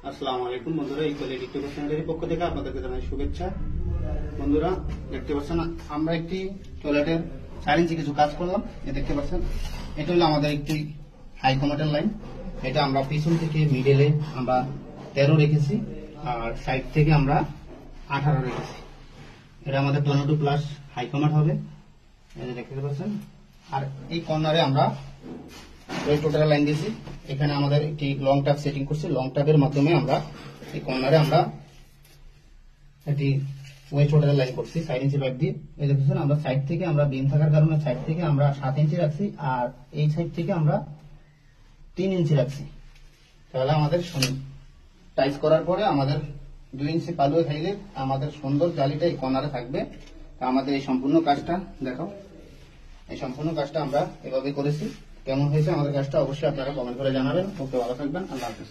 আসসালামু আলাইকুম বন্ধুরা, ইকুয়ালি ডিক্টেবল চ্যানেলের পক্ষ থেকে আপনাদেরকে জানাই শুভেচ্ছা। বন্ধুরা দেখতে পাচ্ছেন আমরা একটি টয়লেটের 4 ইঞ্চি কিছু কাজ করলাম। দেখতে পাচ্ছেন এটা হলো আমাদের একটি হাই কমান্ডের লাইন। এটা আমরা পিছন থেকে মিডলে আমরা 13 রেখেছি আর সাইড থেকে আমরা 18 রেখেছি। এটা আমাদের 22 প্লাস হাই কমান্ড হবে, এই যে দেখতে পাচ্ছেন। আর এই কর্নারে আমরা ওই টোটাল লাইন দিয়েছি। এখানে আমাদের একটি লং ট্যাপ সেটিং করছি, লং ট্যাপের মাধ্যমে আমরা এই কর্নারে আমরা একটি ওয়েস্ট টোটাল লাইন করছি 4 ইঞ্চি পাইপ দিয়ে। এই দেখছেন আমরা সাইড থেকে আমরা বিম থাকার কারণে সাইড থেকে আমরা 7 ইঞ্চি রাখছি আর এই সাইড থেকে আমরা 3 ইঞ্চি রাখছি। তাহলে আমাদের টাইস করার পরে আমাদের 2 ইঞ্চি পালুয়ে খাইলে আমাদের সুন্দর জালিটা এই কর্নারে থাকবে। আমাদের এই সম্পূর্ণ কাজটা দেখাও। এই সম্পূর্ণ কাজটা আমরা এভাবে করেছি। কেমন হয়েছে আমাদের কাজটা অবশ্যই আপনারা কমেন্ট করে জানাবেন। ওকে, ভালো থাকবেন। আল্লাহ হাফেজ।